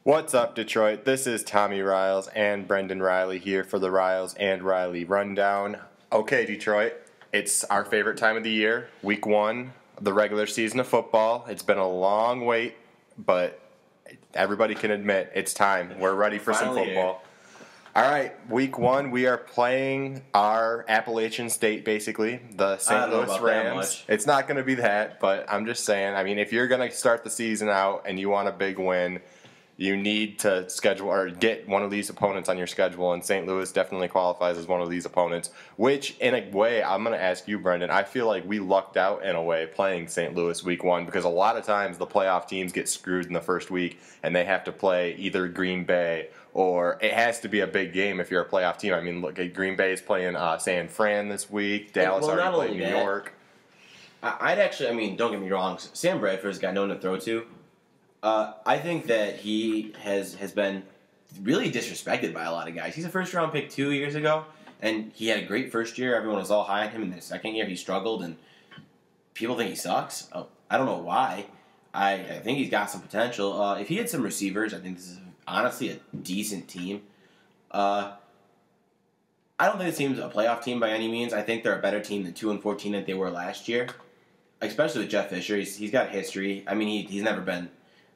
What's up, Detroit? This is Tommy Riles and Brendan Riley here for the Riles and Riley Rundown. Okay, Detroit, it's our favorite time of the year, week one, the regular season of football. It's been a long wait, but everybody can admit it's time. We're ready for some football. All right, week one, we are playing our Appalachian State, basically, the St. Louis Rams. It's not going to be that, but I'm just saying, I mean, if you're going to start the season out and you want a big win, you need to schedule or get one of these opponents on your schedule, and St. Louis definitely qualifies as one of these opponents, which, in a way, I'm going to ask you, Brendan, I feel like we lucked out, in a way, playing St. Louis week one, because a lot of times the playoff teams get screwed in the first week, and they have to play either Green Bay or it has to be a big game if you're a playoff team. I mean, look, Green Bay is playing San Fran this week. Dallas already played New York. I'd actually, I mean, don't get me wrong, Sam Bradford's got no one to throw to. I think that he has been really disrespected by a lot of guys. He's a first-round pick 2 years ago, and he had a great first year. Everyone was all high on him. In the second year, he struggled, and people think he sucks. I don't know why. I think he's got some potential. If he had some receivers, I think this is honestly a decent team. I don't think this team's a playoff team by any means. I think they're a better team than 2-14 that they were last year, especially with Jeff Fisher. He's got history. I mean, he's never been.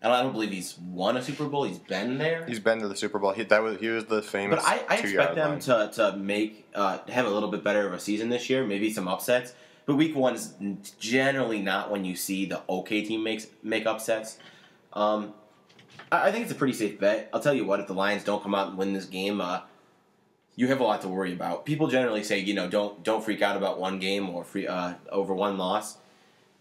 And I don't believe he's won a Super Bowl. He's been there. He's been to the Super Bowl. He was the famous. But I expect them to make have a little bit better of a season this year. Maybe some upsets. But week one is generally not when you see the okay team make upsets. I think it's a pretty safe bet. I'll tell you what, if the Lions don't come out and win this game, you have a lot to worry about. People generally say, don't freak out about one game or over one loss.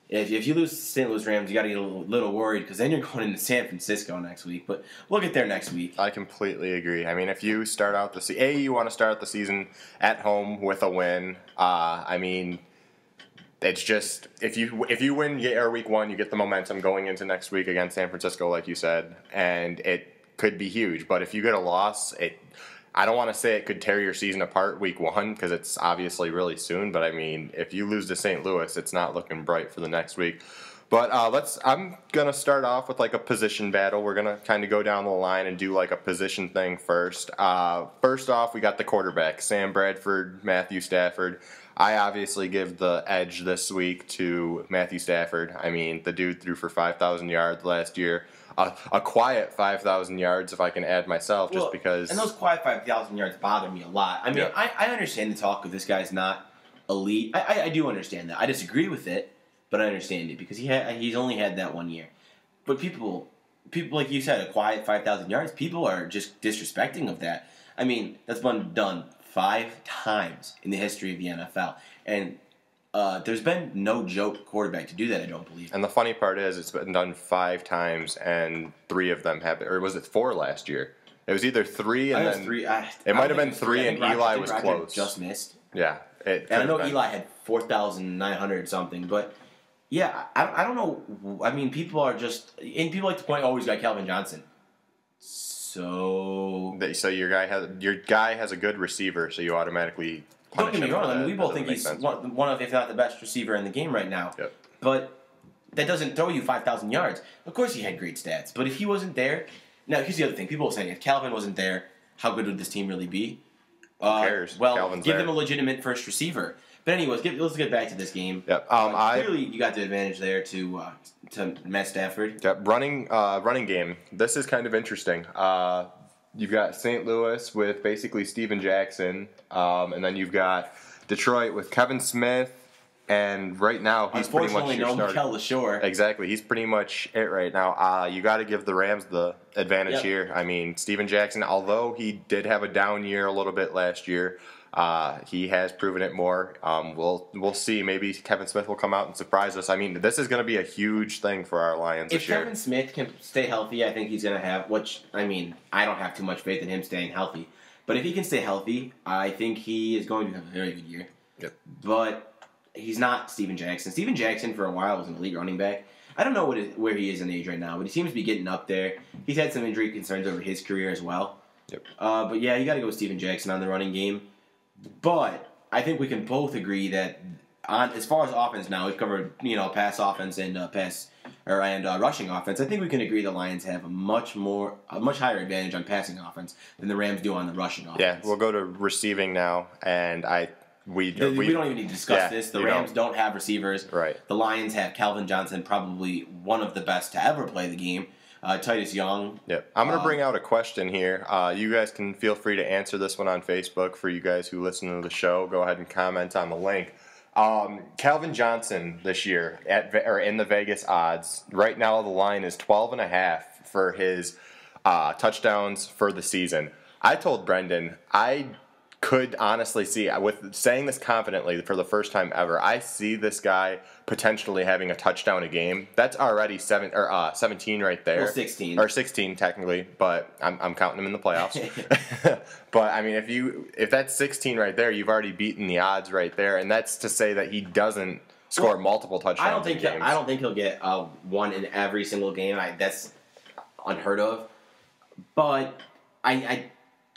If you lose to St. Louis Rams, you got to get a little worried because then you're going into San Francisco next week. But we'll get there next week. I completely agree. I mean, if you start out you want to start the season at home with a win. I mean, it's just if you win week one, you get the momentum going into next week against San Francisco, like you said, and it could be huge. But if you get a loss, I don't want to say it could tear your season apart week one because it's obviously really soon. But I mean, if you lose to St. Louis, it's not looking bright for the next week. But I'm gonna start off with like a position battle. We're gonna kind of go down the line and do like a position thing first. First off, we got the quarterback, Sam Bradford, Matthew Stafford. I obviously give the edge this week to Matthew Stafford. I mean, the dude threw for 5,000 yards last year. A quiet 5,000 yards, if I can add myself, just because. And those quiet 5,000 yards bother me a lot. I mean, yeah. I understand the talk of this guy's not elite. I do understand that. I disagree with it, but I understand it because he's only had that 1 year. But people like you said, a quiet 5,000 yards. People are just disrespecting of that. I mean, that's been done 5 times in the history of the NFL, and there's been no joke quarterback to do that, I don't believe. And the funny part is it's been done 5 times, and 3 of them happened. Or was it 4 last year? It was either 3 and then... it might have been 3 and Eli was close. Just missed. Yeah. And I know Eli had 4,900 something, but yeah, I don't know. I mean, people are just... And people like to point, he's got Calvin Johnson. So your guy has a good receiver, so you automatically... Don't get me wrong. I mean, we both think he's one of, if not the best receiver in the game right now. Yep. But that doesn't throw you 5,000 yards. Of course, he had great stats. But if he wasn't there, now here's the other thing. People are saying if Calvin wasn't there, how good would this team really be? Who cares? Well, Calvin's give there. them a legitimate first receiver. But anyways, let's get back to this game. Yep. Clearly, you got the advantage there to Matt Stafford. Yep. Running game. This is kind of interesting. You've got St. Louis with basically Steven Jackson, and then you've got Detroit with Kevin Smith, and right now he's pretty much your starter. Unfortunately, no Mikel LaShore. Exactly, he's pretty much it right now. You got to give the Rams the advantage here. I mean, Steven Jackson, although he did have a down year a little bit last year, he has proven it more. We'll see. Maybe Kevin Smith will come out and surprise us. I mean, this is going to be a huge thing for our Lions this year. If Kevin Smith can stay healthy, I think he's going to have, which, I mean, I don't have too much faith in him staying healthy. But if he can stay healthy, I think he is going to have a very good year. Yep. But he's not Steven Jackson. Steven Jackson, for a while, was an elite running back. I don't know where he is in age right now, but he seems to be getting up there. He's had some injury concerns over his career as well. Yep. But yeah, you got to go with Steven Jackson on the running game. But I think we can both agree that as far as offense now, we've covered pass offense and pass and rushing offense, I think we can agree the Lions have a much higher advantage on passing offense than the Rams do on the rushing offense. Yeah, we'll go to receiving now, and we don't even need to discuss this. The Rams don't have receivers. Right. The Lions have Calvin Johnson, probably one of the best to ever play the game. Titus Young. Yep. I'm going to bring out a question here. You guys can feel free to answer this one on Facebook. For you guys who listen to the show, go ahead and comment on the link. Calvin Johnson this year in the Vegas odds. Right now the line is 12.5 for his touchdowns for the season. I told Brendan I could honestly see, with saying this confidently for the first time ever, I see this guy potentially having a touchdown a game. That's already 17 right there. Well, 16. Or 16 technically, but I'm counting him in the playoffs. But I mean, if that's 16 right there, you've already beaten the odds right there, and that's to say that he doesn't score multiple touchdowns in games. I don't think he'll get one in every single game. That's unheard of. But I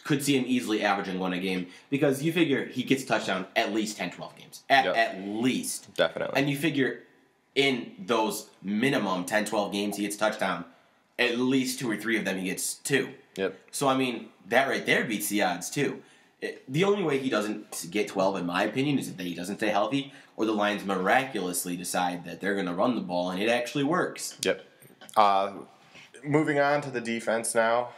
could see him easily averaging one a game, because you figure he gets touchdown at least 10, 12 games. At least. Definitely. And you figure in those minimum 10, 12 games he gets touchdown, at least 2 or 3 of them he gets 2. Yep. So, I mean, that right there beats the odds, too. The only way he doesn't get 12, in my opinion, is if he doesn't stay healthy, or the Lions miraculously decide that they're going to run the ball and it actually works. Yep. Moving on to the defense now.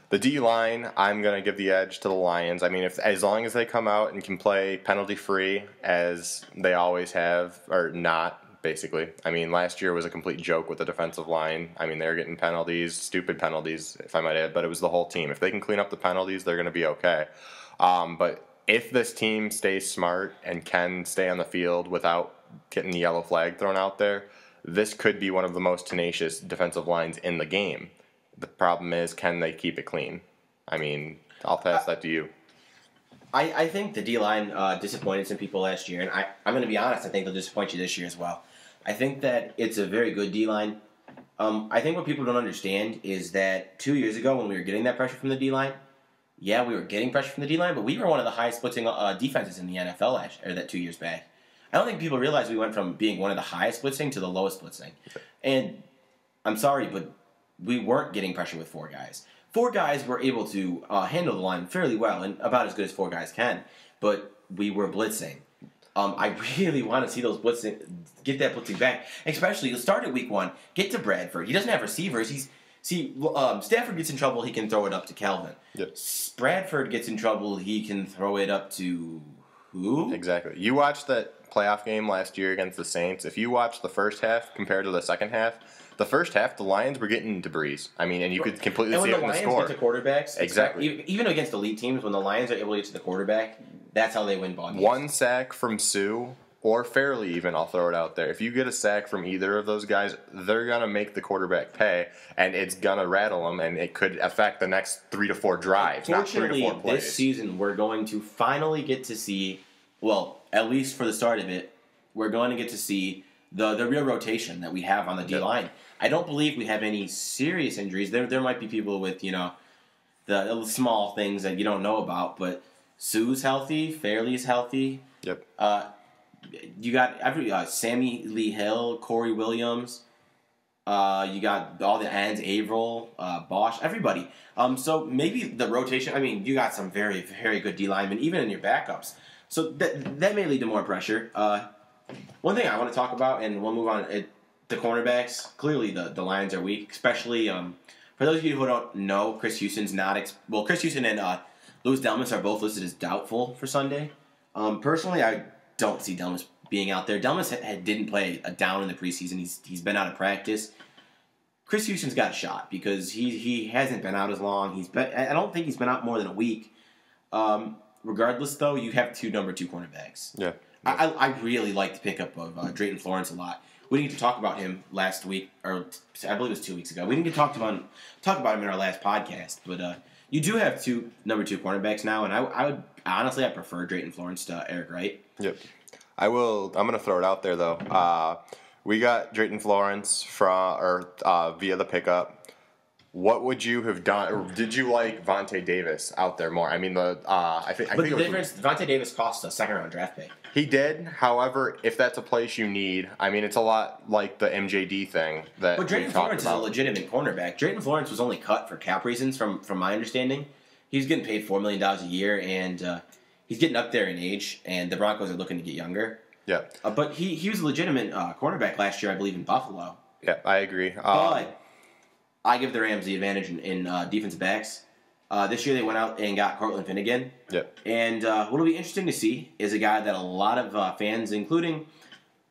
The D-line, I'm going to give the edge to the Lions. I mean, as long as they come out and can play penalty-free, as they always have, or not, basically. I mean, last year was a complete joke with the defensive line. I mean, they were getting penalties, stupid penalties, if I might add, but it was the whole team. If they can clean up the penalties, they're going to be okay. But if this team stays smart and can stay on the field without getting the yellow flag thrown out there, this could be one of the most tenacious defensive lines in the game. The problem is, can they keep it clean? I mean, I'll pass that to you. I think the D-line disappointed some people last year, and I'm going to be honest, I think they'll disappoint you this year as well. I think that it's a very good D-line. I think what people don't understand is that 2 years ago when we were getting that pressure from the D-line, we were getting pressure from the D-line, but we were one of the highest blitzing defenses in the NFL that 2 years back. I don't think people realize we went from being one of the highest blitzing to the lowest blitzing. And I'm sorry, but we weren't getting pressure with 4 guys. 4 guys were able to handle the line fairly well, and about as good as 4 guys can, but we were blitzing. I really want to see those get that blitzing back, especially you'll start at week 1, get to Bradford. He doesn't have receivers. Stafford gets in trouble, he can throw it up to Calvin. Yep. Bradford gets in trouble, he can throw it up to who? Exactly. You watched that playoff game last year against the Saints. If you watch the first half compared to the second half, the first half, the Lions were getting debris. I mean, and you could completely see it in the score. And when the Lions get to quarterbacks, exactly. Even against elite teams, when the Lions are able to get to the quarterback, that's how they win ball games. 1 sack from Sue, or Fairley even, I'll throw it out there. If you get a sack from either of those guys, they're going to make the quarterback pay, and it's going to rattle them, and it could affect the next 3 to 4 drives, not 3 to 4 plays. This season, we're going to finally get to see, well, at least for the start of it, we're going to get to see the real rotation that we have on the D-line. Yep. I don't believe we have any serious injuries. There might be people with, the small things that you don't know about, but Sue's healthy, Fairley's healthy. Yep. You got Sammy Lee Hill, Corey Williams. You got all the ends, Averill, Bosch, everybody. So maybe the rotation, I mean, you got some very, very good D linemen, even in your backups. So that may lead to more pressure. One thing I want to talk about, and we'll move on, the cornerbacks. Clearly the Lions are weak, especially for those of you who don't know, Chris Houston's not... Chris Houston and Louis Delmas are both listed as doubtful for Sunday. Personally, I don't see Delmas being out there. Delmas didn't play a down in the preseason. He's been out of practice. Chris Houston's got a shot because he hasn't been out as long. I don't think he's been out more than a week. Regardless, though, you have 2 number 2 cornerbacks. Yeah. I really like the pickup of Drayton Florence a lot. We didn't get to talk about him last week, or I believe it was 2 weeks ago. We didn't get to talk about him in our last podcast, but you do have 2 number 2 cornerbacks now, and I would honestly I prefer Drayton Florence to Eric Wright. Yep. I'm going to throw it out there though. We got Drayton Florence via the pickup. What would you have done? Or did you like Vontae Davis out there more? I mean, I think the difference. Vontae Davis cost a 2nd-round draft pick. He did. However, if that's a place you need, I mean, it's a lot like the MJD thing that But Drayton we talked Florence about. is a legitimate cornerback. Drayton Florence was only cut for cap reasons, from my understanding. He's getting paid $4 million a year, and he's getting up there in age, and the Broncos are looking to get younger. Yeah. But he was a legitimate cornerback last year, I believe, in Buffalo. Yeah, I agree. But I give the Rams the advantage in defensive backs. This year they went out and got Cortland Finnegan. Yep. And what'll be interesting to see is a guy that a lot of fans, including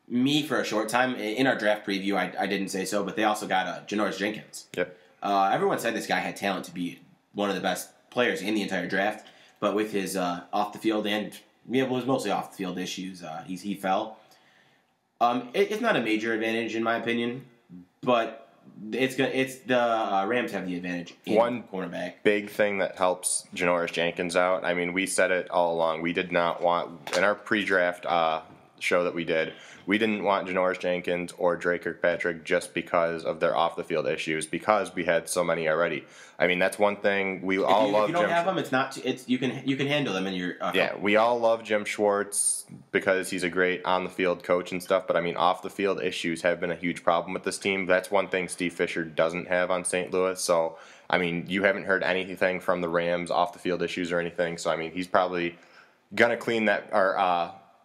me for a short time, in our draft preview, I didn't say so, but they also got Janoris Jenkins. Yep. Everyone said this guy had talent to be one of the best players in the entire draft, but with his off the field and it was mostly off the field issues, he fell. It's not a major advantage in my opinion, but it's the Rams have the advantage in One cornerback. Big thing that helps Janoris Jenkins out. I mean, we said it all along. We did not want in our pre-draft show that we didn't want Janoris Jenkins or Drake Kirkpatrick just because of their off the field issues, because we had so many already. I mean, that's one thing we all love. If you don't have them, you can handle them in your we all love Jim Schwartz because he's a great on the field coach and stuff. But I mean, off the field issues have been a huge problem with this team. That's one thing Steve Fisher doesn't have on St. Louis. So I mean, you haven't heard anything from the Rams off the field issues or anything. So I mean, he's probably gonna clean that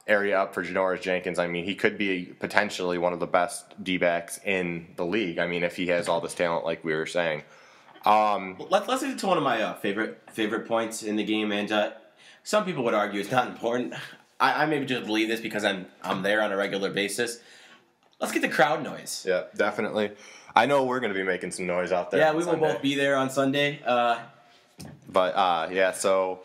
area up for Janoris Jenkins. I mean, he could be potentially one of the best D-backs in the league. I mean, if he has all this talent, like we were saying. Let's get to one of my favorite points in the game, and some people would argue it's not important. I maybe just believe this because I'm there on a regular basis. Let's get the crowd noise. Yeah, definitely. I know we're going to be making some noise out there. Yeah, we will both be there on Sunday. So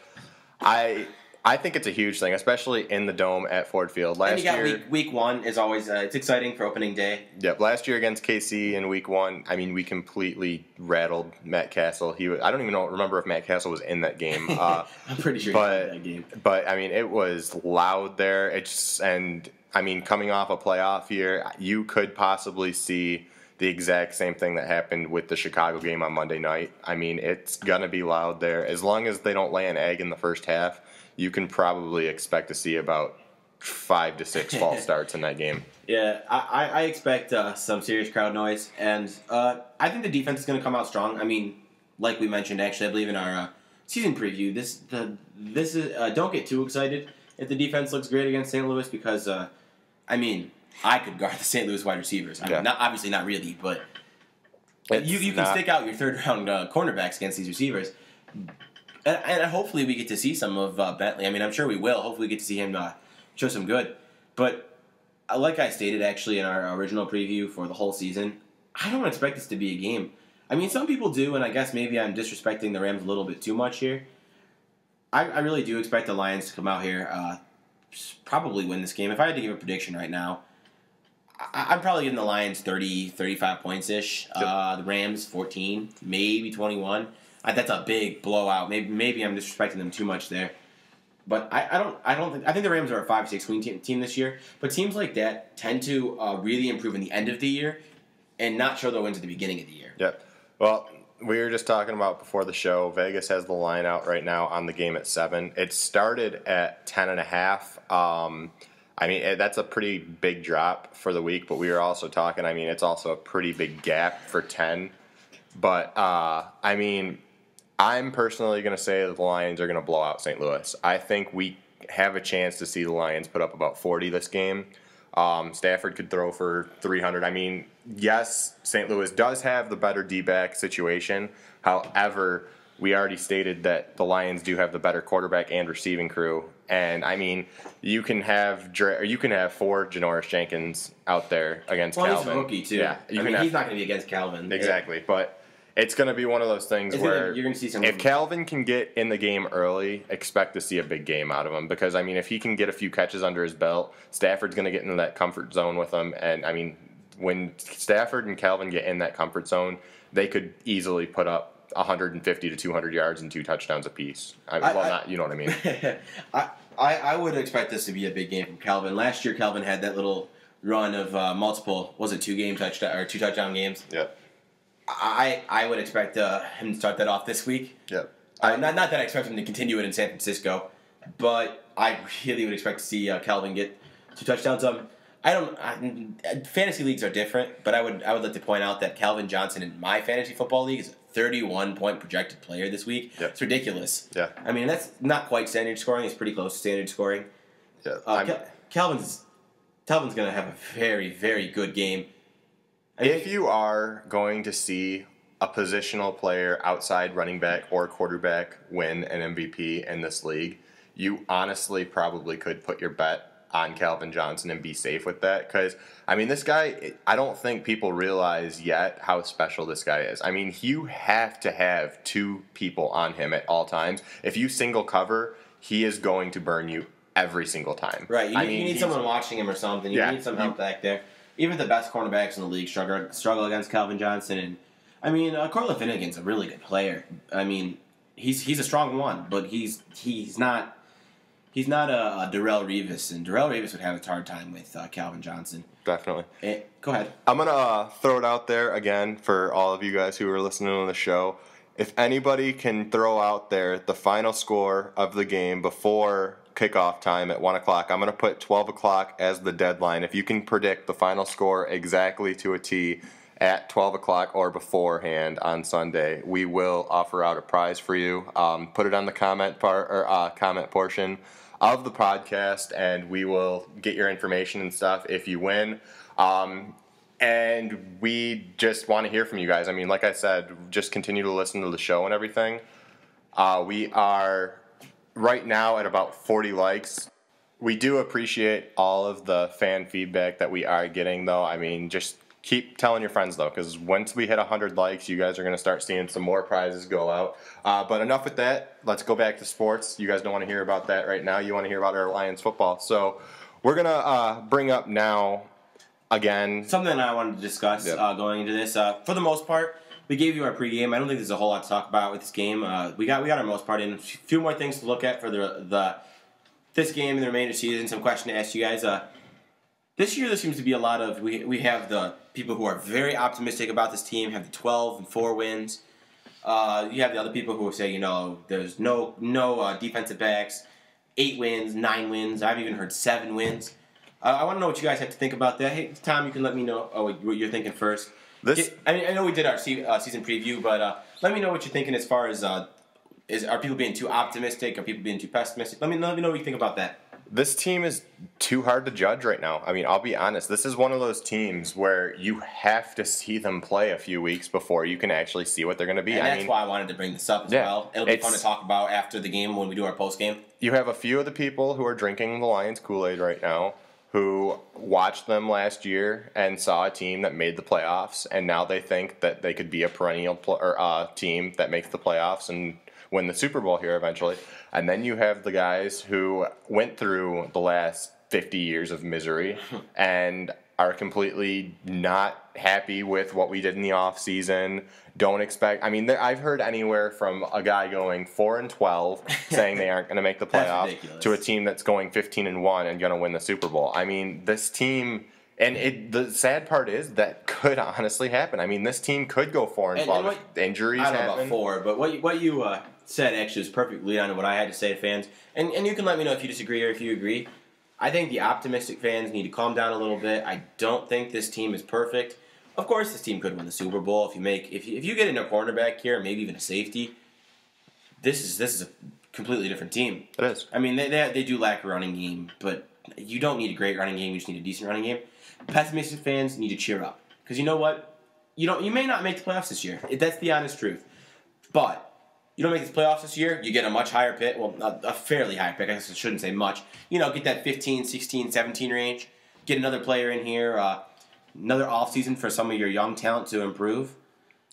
I think it's a huge thing, especially in the Dome at Ford Field. Last year, week one is always it's exciting for opening day. Yep, last year against KC in week one, I mean, we completely rattled Matt Castle. I don't even remember if Matt Castle was in that game. I'm pretty sure he was in that game. But I mean, it was loud there. Coming off a playoff year, you could possibly see the exact same thing that happened with the Chicago game on Monday night. I mean, it's gonna be loud there as long as they don't lay an egg in the first half. You can probably expect to see about 5 to 6 false starts in that game. Yeah, I expect some serious crowd noise, and I think the defense is going to come out strong. I mean, like we mentioned, actually, I believe in our season preview, this is don't get too excited if the defense looks great against St. Louis because, I could guard the St. Louis wide receivers. I mean, obviously not really, but you can stick out your third-round cornerbacks against these receivers. And hopefully we get to see some of Bentley. I mean, I'm sure we will. Hopefully we get to see him show some good. But like I stated actually in our original preview for the whole season, I don't expect this to be a game. I mean, some people do, and I guess maybe I'm disrespecting the Rams a little bit too much here. I really do expect the Lions to come out here, probably win this game. If I had to give a prediction right now, I'm probably giving the Lions 30, 35 points-ish. Yep. The Rams 14, maybe 21. That's a big blowout. Maybe I'm disrespecting them too much there, but I think the Rams are a 5-6 win team this year. But teams like that tend to really improve in the end of the year and not show their wins at the beginning of the year. Yep. Well, we were just talking about before the show. Vegas has the line out right now on the game at 7. It started at 10.5. That's a pretty big drop for the week. But we were also talking. I mean, it's also a pretty big gap for 10. But I'm personally going to say that the Lions are going to blow out St. Louis. I think we have a chance to see the Lions put up about 40 this game. Stafford could throw for 300. I mean, yes, St. Louis does have the better D-back situation. However, we already stated that the Lions do have the better quarterback and receiving crew. And, I mean, you can have 4 Janoris Jenkins out there against Calvin. He's a rookie, too. Yeah, he's not going to be against Calvin. Exactly, but it's going to be one of those things where you're going to see some. If Calvin can get in the game early, expect to see a big game out of him. Because, I mean, if he can get a few catches under his belt, Stafford's going to get into that comfort zone with him. And, I mean, when Stafford and Calvin get in that comfort zone, they could easily put up 150 to 200 yards and 2 touchdowns apiece. You know what I mean? I would expect this to be a big game from Calvin. Last year, Calvin had that little run of multiple, 2 touchdown games? Yeah. I would expect him to start that off this week. Yep. Not that I expect him to continue it in San Francisco, but I really would expect to see Calvin get 2 touchdowns. Fantasy leagues are different, but I would like to point out that Calvin Johnson in my fantasy football league is a 31-point projected player this week. Yep. It's ridiculous. Yeah. I mean, that's not quite standard scoring. It's pretty close to standard scoring. Yeah. Calvin's going to have a very, very good game. If you are going to see a positional player outside running back or quarterback win an MVP in this league, you honestly probably could put your bet on Calvin Johnson and be safe with that. Because, I mean, this guy, I don't think people realize yet how special this guy is. I mean, you have to have 2 people on him at all times. If you single cover, he is going to burn you every single time. Right. You need someone watching him or something. You need some help back there. Even the best cornerbacks in the league struggle against Calvin Johnson. And I mean, Cortland Finnegan's a really good player. I mean, he's a strong one, but he's not a Darrelle Revis, and Darrelle Revis would have a hard time with Calvin Johnson. Definitely. Go ahead. I'm gonna throw it out there again for all of you guys who are listening on the show. If anybody can throw out there the final score of the game before kickoff time at 1 o'clock, I'm going to put 12 o'clock as the deadline. If you can predict the final score exactly to a T at 12 o'clock or beforehand on Sunday, we will offer out a prize for you. Put it on the comment portion of the podcast, and we will get your information and stuff if you win. And we just want to hear from you guys. I mean, like I said, just continue to listen to the show and everything. We are right now at about 40 likes. We do appreciate all of the fan feedback that we are getting, though. I mean, just keep telling your friends, though, because once we hit 100 likes, you guys are going to start seeing some more prizes go out. But enough with that. Let's go back to sports. You guys don't want to hear about that right now. You want to hear about our Lions football. So we're going to bring up now, again, something I wanted to discuss going into this. For the most part, we gave you our pregame. I don't think there's a whole lot to talk about with this game. We got our most part in. A few more things to look at for this game and the remainder of the season. Some question to ask you guys. This year there seems to be a lot of we have the people who are very optimistic about this team, have the 12-4 wins. You have the other people who say, there's no defensive backs, 8 wins, 9 wins. I've even heard 7 wins. I want to know what you guys have to think about that. Hey, Tom, you can let me know what you're thinking first. I know we did our season preview, but let me know what you're thinking as far as are people being too optimistic? Are people being too pessimistic? Let me know what you think about that. This team is too hard to judge right now. I mean, I'll be honest. This is one of those teams where you have to see them play a few weeks before you can actually see what they're going to be. And that's why I wanted to bring this up as well. It'll be fun to talk about after the game when we do our post game. You have a few of the people who are drinking the Lions Kool-Aid right now who watched them last year and saw a team that made the playoffs, and now they think that they could be a perennial team that makes the playoffs and win the Super Bowl here eventually. And then you have the guys who went through the last 50 years of misery and are completely not happy with what we did in the offseason. Don't expect. I mean, I've heard anywhere from a guy going 4-12 saying they aren't going to make the playoffs to a team that's going 15-1 and going to win the Super Bowl. I mean, this team, and the sad part is that could honestly happen. I mean, this team could go 4-12 if injuries happen. I don't know about 4, but what you said actually is perfectly on what I had to say to fans. And you can let me know if you disagree or if you agree. I think the optimistic fans need to calm down a little bit. I don't think this team is perfect. Of course, this team could win the Super Bowl if you get in a cornerback here, maybe even a safety. This is a completely different team. It is. I mean, they do lack a running game, but you don't need a great running game. You just need a decent running game. Pessimistic fans need to cheer up because you know what? You may not make the playoffs this year. That's the honest truth. But you don't make the playoffs this year, you get a much higher pick. Well, a fairly high pick. I guess I shouldn't say much. Get that 15, 16, 17 range. Get another player in here. Another offseason for some of your young talent to improve.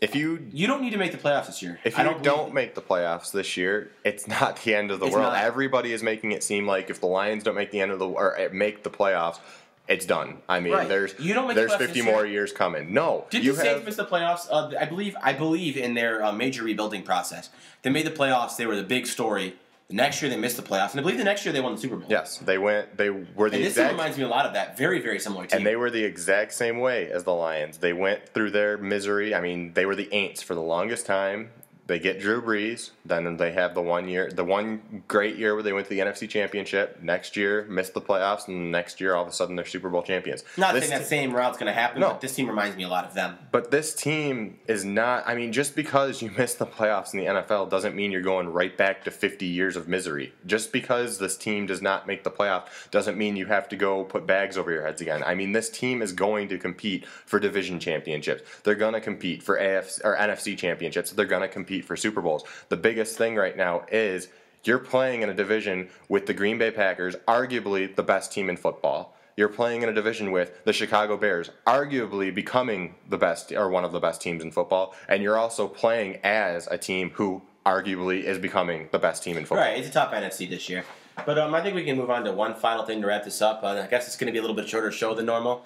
You don't need to make the playoffs this year. If you don't make the playoffs this year, it's not the end of the world. Everybody is making it seem like if the Lions don't make make the playoffs, it's done. I mean, there's 50 more years coming. No, did the Saints miss the playoffs? I believe in their major rebuilding process, they made the playoffs. They were the big story. The next year they missed the playoffs, and I believe the next year they won the Super Bowl. Yes, they went. They were the exact. This reminds me a lot of that. Very, very similar team. And they were the exact same way as the Lions. They went through their misery. I mean, they were the Aints for the longest time. They get Drew Brees, then they have the one great year where they went to the NFC Championship. Next year, missed the playoffs, and next year, all of a sudden, they're Super Bowl champions. Not saying that same route's going to happen, but this team reminds me a lot of them. But this team is not, just because you missed the playoffs in the NFL doesn't mean you're going right back to 50 years of misery. Just because this team does not make the playoff doesn't mean you have to go put bags over your heads again. This team is going to compete for division championships. They're going to compete for AFC or NFC championships. They're going to compete for Super Bowls. The biggest thing right now is you're playing in a division with the Green Bay Packers, arguably the best team in football. You're playing in a division with the Chicago Bears, arguably becoming the best or one of the best teams in football, and you're also playing as a team who arguably is becoming the best team in football. Right, it's a top NFC this year. But I think we can move on to one final thing to wrap this up. I guess it's going to be a little bit shorter show than normal.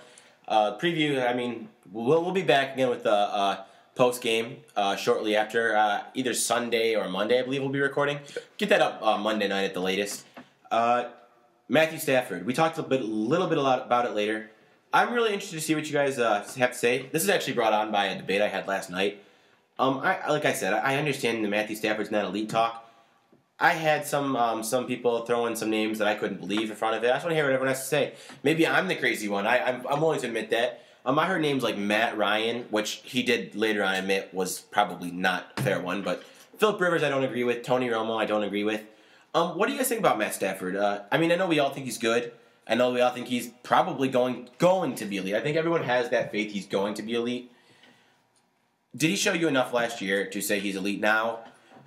Preview, we'll be back again with the post-game shortly after either Sunday or Monday, I believe we'll be recording. Get that up Monday night at the latest. Matthew Stafford. We talked a little bit about it later. I'm really interested to see what you guys have to say. This is actually brought on by a debate I had last night. Like I said, I understand that Matthew Stafford's not elite talk. I had some people throwing some names that I couldn't believe in front of it. I just want to hear what everyone has to say. Maybe I'm the crazy one. I'm willing to admit that. I heard names like Matt Ryan, which he did later on admit was probably not a fair one. But Philip Rivers, I don't agree with. Tony Romo, I don't agree with. What do you guys think about Matt Stafford? I know we all think he's good. I know we all think he's probably going to be elite. I think everyone has that faith he's going to be elite. Did he show you enough last year to say he's elite now?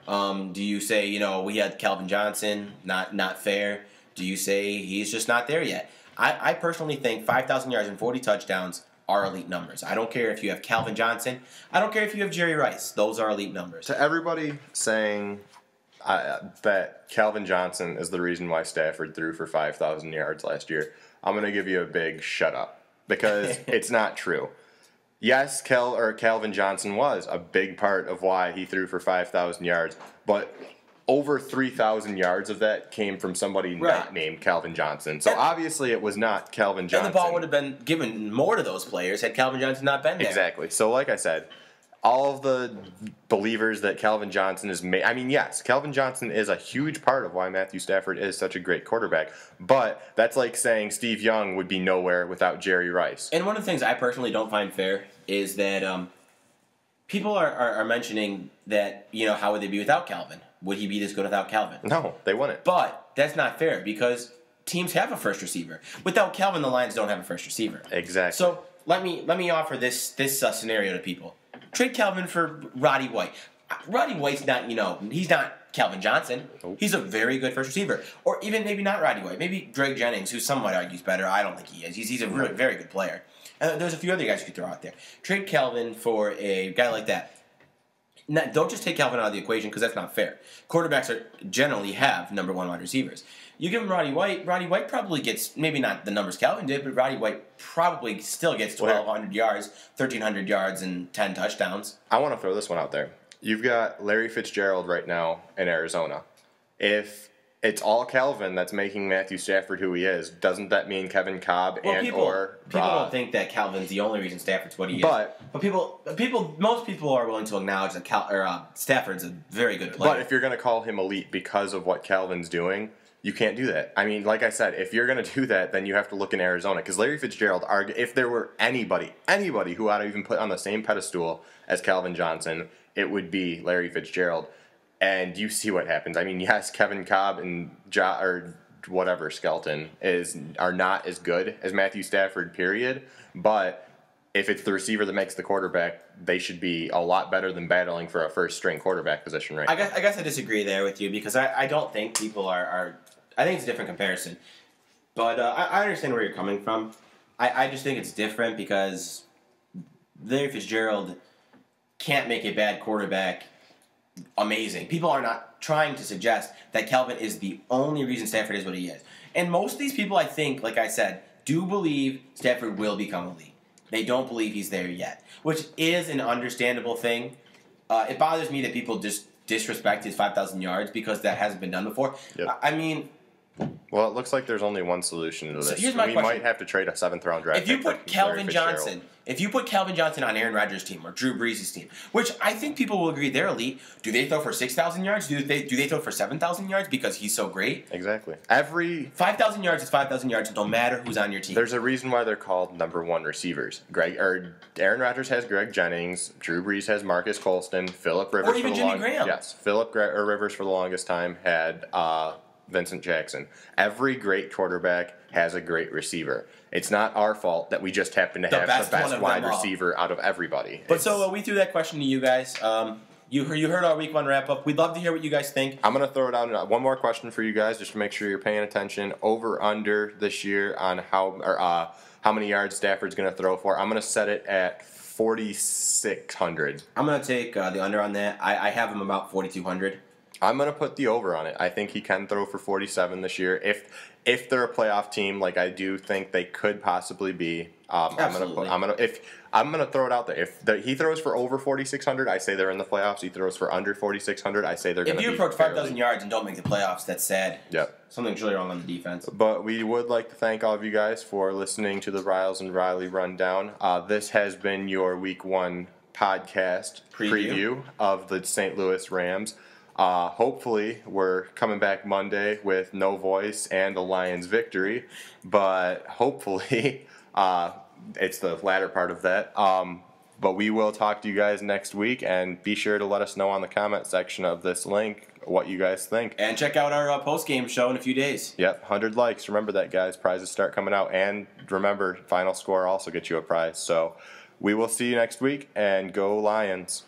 Do you say, we had Calvin Johnson, not fair? Do you say he's just not there yet? I personally think 5,000 yards and 40 touchdowns are elite numbers. I don't care if you have Calvin Johnson. I don't care if you have Jerry Rice. Those are elite numbers. To everybody saying that Calvin Johnson is the reason why Stafford threw for 5,000 yards last year, I'm going to give you a big shut up because it's not true. Yes, Calvin Johnson was a big part of why he threw for 5,000 yards, but over 3,000 yards of that came from somebody not named Calvin Johnson. So obviously it was not Calvin Johnson. And the ball would have been given more to those players had Calvin Johnson not been there. Exactly. So like I said, all of the believers that Calvin Johnson is yes, Calvin Johnson is a huge part of why Matthew Stafford is such a great quarterback, but that's like saying Steve Young would be nowhere without Jerry Rice. And one of the things I personally don't find fair is that people are mentioning that, how would they be without Calvin? Would he be this good without Calvin? No, they wouldn't. But that's not fair because teams have a first receiver. Without Calvin, the Lions don't have a first receiver. Exactly. So let me offer this scenario to people. Trade Calvin for Roddy White. Roddy White's not, he's not Calvin Johnson. Nope. He's a very good first receiver. Or even maybe not Roddy White. Maybe Greg Jennings, who some might argue is better. I don't think he is. He's a really very good player. There's a few other guys you could throw out there. Trade Calvin for a guy like that. Now, don't just take Calvin out of the equation because that's not fair. Quarterbacks generally have number one wide receivers. You give him Roddy White probably gets, maybe not the numbers Calvin did, but Roddy White probably still gets 1,200 yards, 1,300 yards, and 10 touchdowns. I want to throw this one out there. You've got Larry Fitzgerald right now in Arizona. If it's all Calvin that's making Matthew Stafford who he is, doesn't that mean Kevin Kolb people don't think that Calvin's the only reason Stafford's what he is. But most people are willing to acknowledge that Stafford's a very good player. But if you're going to call him elite because of what Calvin's doing, you can't do that. Like I said, if you're going to do that, then you have to look in Arizona. Because Larry Fitzgerald, if there were anybody who ought to even put on the same pedestal as Calvin Johnson, it would be Larry Fitzgerald. And you see what happens. Yes, Kevin Kolb and Skelton are not as good as Matthew Stafford, period. But if it's the receiver that makes the quarterback, they should be a lot better than battling for a first-string quarterback position right now. I guess I disagree there with you because I don't think people are I think it's a different comparison. But I understand where you're coming from. I just think it's different because Larry Fitzgerald can't make a bad quarterback amazing. People are not trying to suggest that Calvin is the only reason Stafford is what he is. And most of these people, I think, like I said, do believe Stafford will become elite. They don't believe he's there yet, which is an understandable thing. It bothers me that people just disrespect his 5,000 yards because that hasn't been done before. Yep. Well, it looks like there's only one solution to this. So here's my we question. might have to trade a 7th-round draft If you pick for put Calvin Larry Fitzgerald. Johnson, on Aaron Rodgers' team or Drew Brees' team, which I think people will agree they're elite, do they throw for 6,000 yards? Do they throw for 7,000 yards because he's so great? Exactly. 5,000 yards is 5,000 yards. No matter who's on your team. There's a reason why they're called number one receivers. Aaron Rodgers has Greg Jennings. Drew Brees has Marcus Colston. Philip Rivers Or even for the Jimmy Graham. Yes, Rivers for the longest time had Vincent Jackson. Every great quarterback has a great receiver. It's not our fault that we just happen to have the best wide receiver out of everybody. But we threw that question to you guys. You heard our week 1 wrap up. We'd love to hear what you guys think. I'm going to throw it out. One more question for you guys, just to make sure you're paying attention. Over under this year on how many yards Stafford's going to throw for. I'm going to set it at 4,600. I'm going to take the under on that. I have him about 4,200. I'm going to put the over on it. I think he can throw for 47 this year. If they're a playoff team, like I do think they could possibly be, Absolutely. I'm gonna throw it out there. If he throws for over 4,600, I say they're in the playoffs. He throws for under 4,600, I say they're going to be. If you approach 5,000 yards and don't make the playoffs, that's sad. Yep. Something's really wrong on the defense. But we would like to thank all of you guys for listening to the Riles and Riley Rundown. This has been your Week 1 podcast preview of the St. Louis Rams. Hopefully, we're coming back Monday with no voice and a Lions victory, but hopefully it's the latter part of that. But we will talk to you guys next week, and be sure to let us know on the comment section of this link what you guys think. And check out our post-game show in a few days. Yep, 100 likes. Remember that, guys. Prizes start coming out. And remember, final score also gets you a prize. So we will see you next week, and go Lions.